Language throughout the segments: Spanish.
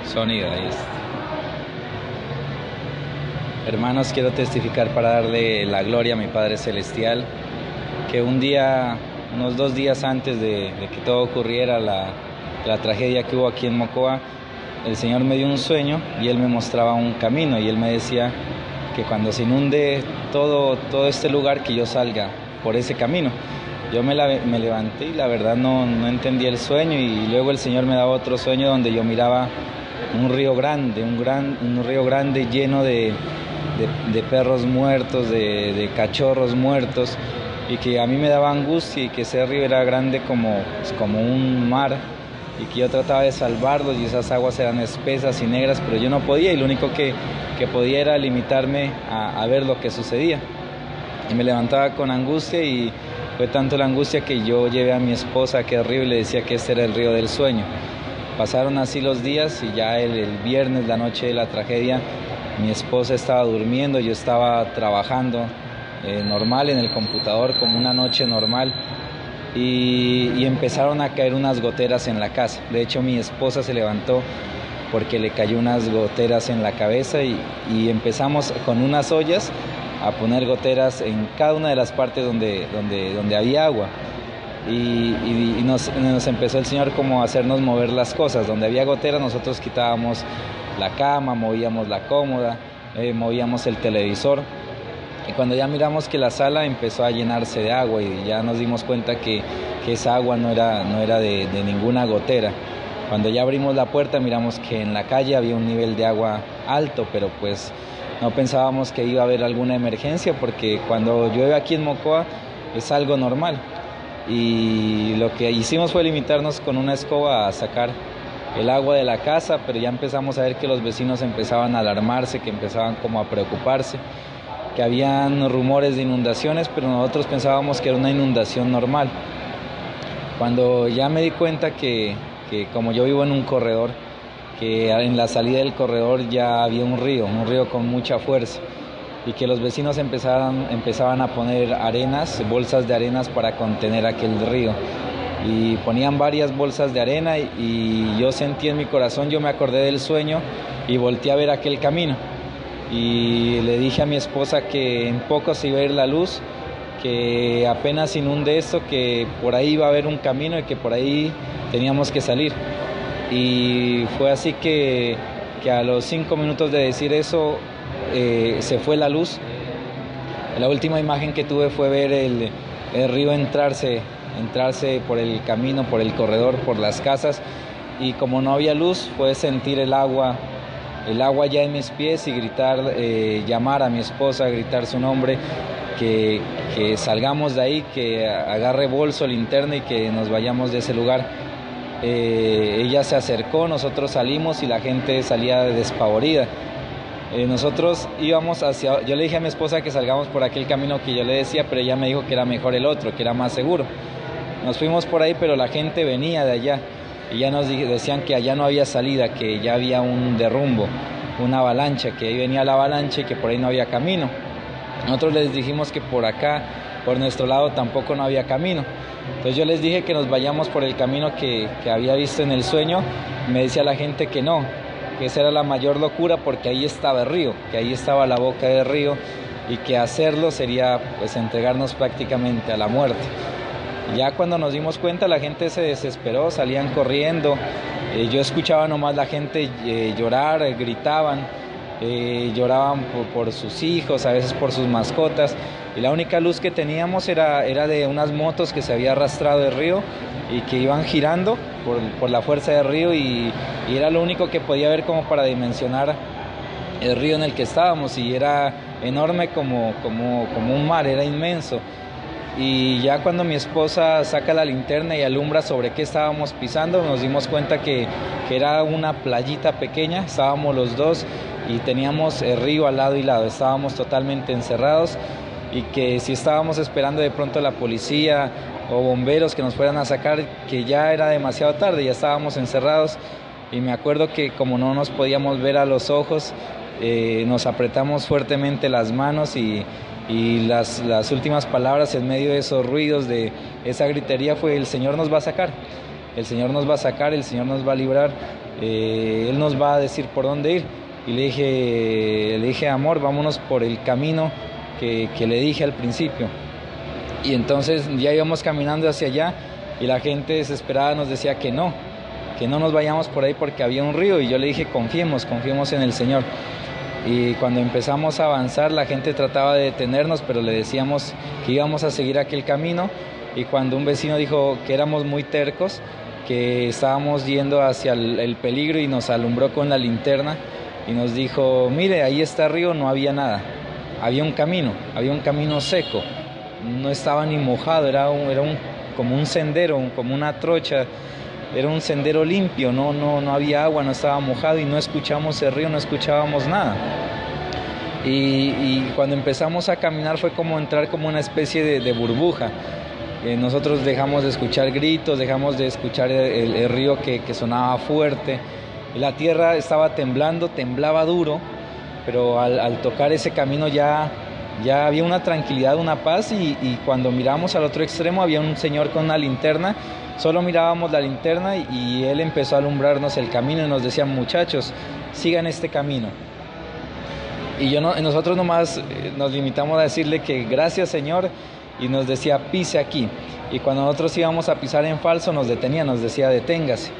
Sonido, ahí está. Hermanos, quiero testificar para darle la gloria a mi Padre Celestial, que un día, unos 2 días antes de que todo ocurriera, la tragedia que hubo aquí en Mocoa, el Señor me dio un sueño y Él me mostraba un camino y Él me decía que cuando se inunde todo este lugar, que yo salga por ese camino. Yo me levanté y la verdad no entendí el sueño, y luego el Señor me daba otro sueño donde yo miraba un río grande, un río grande lleno de perros muertos, de cachorros muertos, y que a mí me daba angustia, y que ese río era grande como un mar, y que yo trataba de salvarlos, y esas aguas eran espesas y negras, pero yo no podía, y lo único que podía era limitarme a ver lo que sucedía. Y me levantaba con angustia, y fue tanto la angustia que yo llevé a mi esposa a aquel río y le decía que este era el río del sueño. Pasaron así los días, y ya el viernes, la noche de la tragedia, mi esposa estaba durmiendo, yo estaba trabajando normal en el computador como una noche normal, y empezaron a caer unas goteras en la casa. De hecho, mi esposa se levantó porque le cayó unas goteras en la cabeza, y empezamos con unas ollas a poner goteras en cada una de las partes donde había agua. Y nos empezó el Señor como a hacernos mover las cosas. Donde había goteras nosotros quitábamos la cama, movíamos la cómoda, movíamos el televisor. Y cuando ya miramos que la sala empezó a llenarse de agua, y ya nos dimos cuenta que esa agua no era de ninguna gotera. Cuando ya abrimos la puerta miramos que en la calle había un nivel de agua alto, pero pues no pensábamos que iba a haber alguna emergencia, porque cuando llueve aquí en Mocoa es algo normal. Y lo que hicimos fue limitarnos con una escoba a sacar el agua de la casa, pero ya empezamos a ver que los vecinos empezaban a alarmarse, que empezaban como a preocuparse, que habían rumores de inundaciones, pero nosotros pensábamos que era una inundación normal. Cuando ya me di cuenta que como yo vivo en un corredor, que en la salida del corredor ya había un río con mucha fuerza, y que los vecinos empezaban a poner bolsas de arenas para contener aquel río, y ponían varias bolsas de arena, y yo sentí en mi corazón, yo me acordé del sueño y volteé a ver aquel camino, y le dije a mi esposa que en poco se iba a ir la luz, que apenas inunde esto, que por ahí iba a haber un camino y que por ahí teníamos que salir. Y fue así que a los 5 minutos de decir eso, se fue la luz. La última imagen que tuve fue ver el río entrarse por el camino, por el corredor, por las casas, y como no había luz, fue sentir el agua ya en mis pies, y gritar, llamar a mi esposa, gritar su nombre, que salgamos de ahí, que agarre bolso, linterna, y que nos vayamos de ese lugar. Ella se acercó, nosotros salimos, y la gente salía despavorida. Nosotros íbamos yo le dije a mi esposa que salgamos por aquel camino que yo le decía, pero ella me dijo que era mejor el otro, que era más seguro. Nos fuimos por ahí, pero la gente venía de allá, y ya nos decían que allá no había salida, que ya había un derrumbo, una avalancha, que ahí venía la avalancha y que por ahí no había camino. Nosotros les dijimos que por acá, por nuestro lado, tampoco no había camino. Entonces yo les dije que nos vayamos por el camino que había visto en el sueño. Me decía la gente que no, que esa era la mayor locura, porque ahí estaba el río, que ahí estaba la boca del río, y que hacerlo sería pues entregarnos prácticamente a la muerte. Ya cuando nos dimos cuenta, la gente se desesperó, salían corriendo. Yo escuchaba nomás la gente llorar, gritaban, lloraban por sus hijos, a veces por sus mascotas, y la única luz que teníamos era de unas motos que se había arrastrado del río y que iban girando por la fuerza del río, y era lo único que podía ver como para dimensionar el río en el que estábamos, y era enorme como un mar, era inmenso. Y ya cuando mi esposa saca la linterna y alumbra sobre qué estábamos pisando, nos dimos cuenta que era una playita pequeña. Estábamos los dos y teníamos el río al lado y lado, estábamos totalmente encerrados, y que si estábamos esperando de pronto la policía o bomberos que nos fueran a sacar, que ya era demasiado tarde, ya estábamos encerrados. Y me acuerdo que como no nos podíamos ver a los ojos, nos apretamos fuertemente las manos, y las últimas palabras en medio de esos ruidos, de esa gritería, fue: el Señor nos va a sacar, el Señor nos va a sacar, el Señor nos va a librar. Él nos va a decir por dónde ir. Y le dije, amor, vámonos por el camino que le dije al principio. Y entonces ya íbamos caminando hacia allá y la gente desesperada nos decía que no nos vayamos por ahí porque había un río. Y yo le dije, confiemos en el Señor. Y cuando empezamos a avanzar, la gente trataba de detenernos, pero le decíamos que íbamos a seguir aquel camino. Y cuando un vecino dijo que éramos muy tercos, que estábamos yendo hacia el peligro, y nos alumbró con la linterna y nos dijo, mire, ahí está el río, no había nada. Había un camino seco, no estaba ni mojado, era como un sendero, como una trocha. Era un sendero limpio, no había agua, no estaba mojado, y no escuchamos el río, no escuchábamos nada. Y cuando empezamos a caminar fue como entrar como una especie de burbuja. Nosotros dejamos de escuchar gritos, dejamos de escuchar el río que sonaba fuerte. La tierra estaba temblando, temblaba duro, pero al tocar ese camino ya había una tranquilidad, una paz, y cuando miramos al otro extremo había un señor con una linterna. Solo mirábamos la linterna y él empezó a alumbrarnos el camino y nos decía, muchachos, sigan este camino. Y nosotros nomás nos limitamos a decirle que gracias, Señor, y nos decía, pise aquí. Y cuando nosotros íbamos a pisar en falso nos detenía, nos decía, deténgase,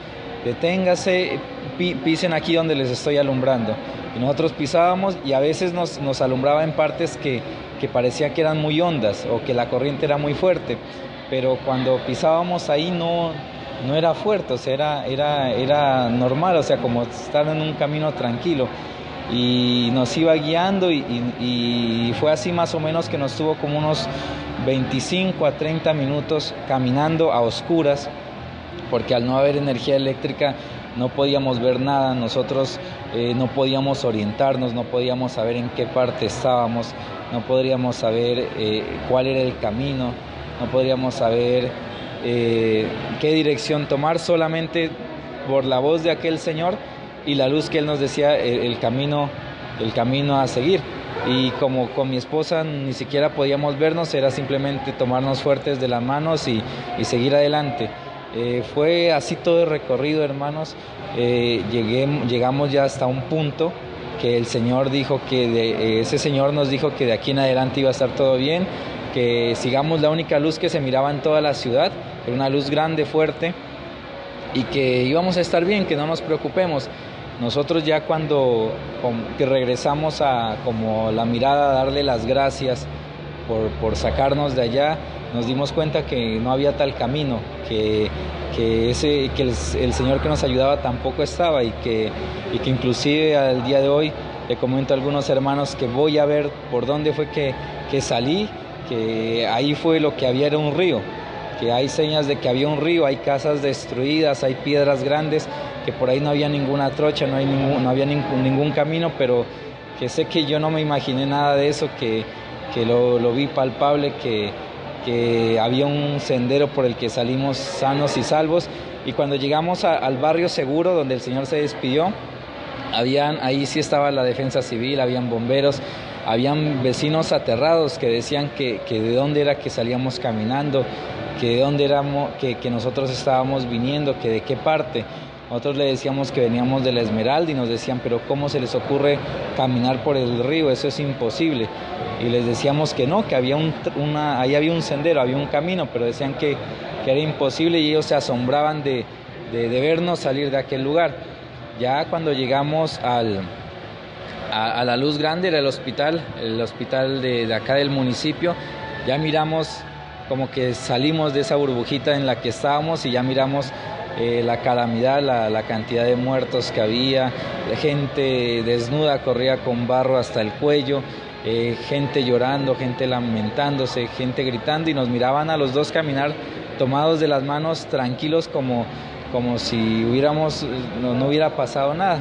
pisen aquí donde les estoy alumbrando. Y nosotros pisábamos, y a veces nos alumbraba en partes que parecía que eran muy hondas o que la corriente era muy fuerte. Pero cuando pisábamos ahí no era fuerte, o sea, era normal, o sea, como estar en un camino tranquilo. Y nos iba guiando, y fue así más o menos que nos tuvo como unos 25 a 30 minutos caminando a oscuras, porque al no haber energía eléctrica no podíamos ver nada. Nosotros no podíamos orientarnos, no podíamos saber en qué parte estábamos, no podríamos saber cuál era el camino, no podríamos saber qué dirección tomar, solamente por la voz de aquel señor y la luz que él nos decía el camino a seguir. Y como con mi esposa ni siquiera podíamos vernos, era simplemente tomarnos fuertes de las manos y seguir adelante. Fue así todo el recorrido, hermanos. Llegamos ya hasta un punto que el Señor dijo ese Señor nos dijo que de aquí en adelante iba a estar todo bien, que sigamos la única luz que se miraba en toda la ciudad, era una luz grande, fuerte, y que íbamos a estar bien, que no nos preocupemos. Nosotros ya que regresamos a como la mirada, a darle las gracias por sacarnos de allá, nos dimos cuenta que no había tal camino, que el Señor que nos ayudaba tampoco estaba, y que inclusive al día de hoy le comento a algunos hermanos que voy a ver por dónde fue que salí, que ahí fue lo que había, era un río, que hay señas de que había un río, hay casas destruidas, hay piedras grandes, que por ahí no había ninguna trocha, no había ningún camino, pero que sé que yo no me imaginé nada de eso, que lo vi palpable, que había un sendero por el que salimos sanos y salvos. Y cuando llegamos al barrio seguro donde el Señor se despidió, ahí sí estaba la defensa civil, habían bomberos, habían vecinos aterrados que decían que de dónde era que salíamos caminando, que de dónde éramos, que nosotros estábamos viniendo, que de qué parte. Nosotros le decíamos que veníamos de la Esmeralda, y nos decían, pero ¿cómo se les ocurre caminar por el río? Eso es imposible. Y les decíamos que no, que ahí había un sendero, había un camino, pero decían que era imposible, y ellos se asombraban de vernos salir de aquel lugar. Ya cuando llegamos a la luz grande, era el hospital de acá del municipio, ya miramos como que salimos de esa burbujita en la que estábamos, y ya miramos la calamidad, la cantidad de muertos que había, gente desnuda, corría con barro hasta el cuello, gente llorando, gente lamentándose, gente gritando, y nos miraban a los dos caminar tomados de las manos, tranquilos, como si no hubiera pasado nada.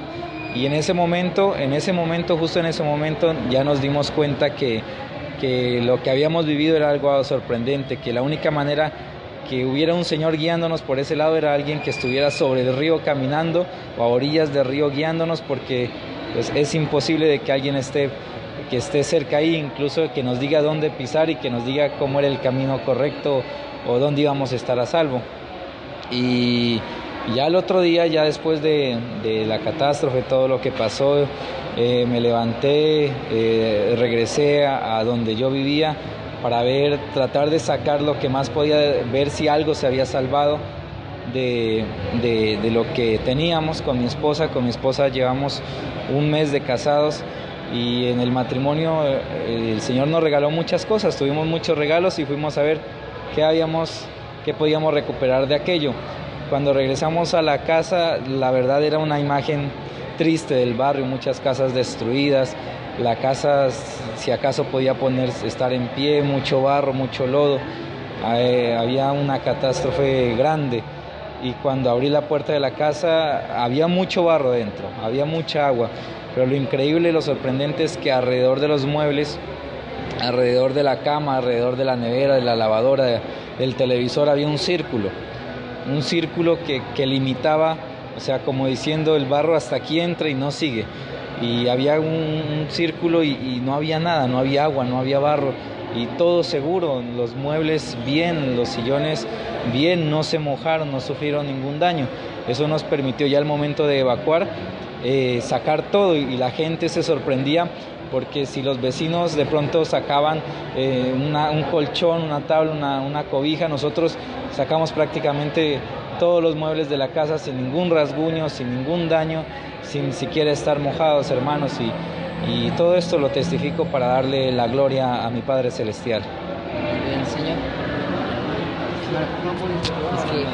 Y en ese momento, justo en ese momento, ya nos dimos cuenta que lo que habíamos vivido era algo sorprendente, que la única manera que hubiera un Señor guiándonos por ese lado era alguien que estuviera sobre el río caminando, o a orillas del río guiándonos, porque pues, es imposible de que alguien que esté cerca ahí, incluso que nos diga dónde pisar y que nos diga cómo era el camino correcto o dónde íbamos a estar a salvo. Y Y ya el otro día, ya después de la catástrofe, todo lo que pasó, me levanté, regresé a donde yo vivía para tratar de sacar lo que más podía, ver si algo se había salvado de lo que teníamos con mi esposa. Con mi esposa llevamos un mes de casados y en el matrimonio el Señor nos regaló muchas cosas, tuvimos muchos regalos y fuimos a ver qué podíamos recuperar de aquello. Cuando regresamos a la casa, la verdad era una imagen triste del barrio, muchas casas destruidas, la casa si acaso podía estar en pie, mucho barro, mucho lodo, había una catástrofe grande. Y cuando abrí la puerta de la casa había mucho barro dentro, había mucha agua, pero lo increíble y lo sorprendente es que alrededor de los muebles, alrededor de la cama, alrededor de la nevera, de la lavadora, del televisor, había un círculo que limitaba, o sea, como diciendo el barro hasta aquí entra y no sigue. Y había un círculo y no había nada, no había agua, no había barro. Y todo seguro, los muebles bien, los sillones bien, no se mojaron, no sufrieron ningún daño. Eso nos permitió ya al momento de evacuar sacar todo y la gente se sorprendía porque si los vecinos de pronto sacaban un colchón, una tabla, una cobija, nosotros sacamos prácticamente todos los muebles de la casa sin ningún rasguño, sin ningún daño, sin siquiera estar mojados, hermanos, y todo esto lo testifico para darle la gloria a mi Padre Celestial. Bien, Señor. Es que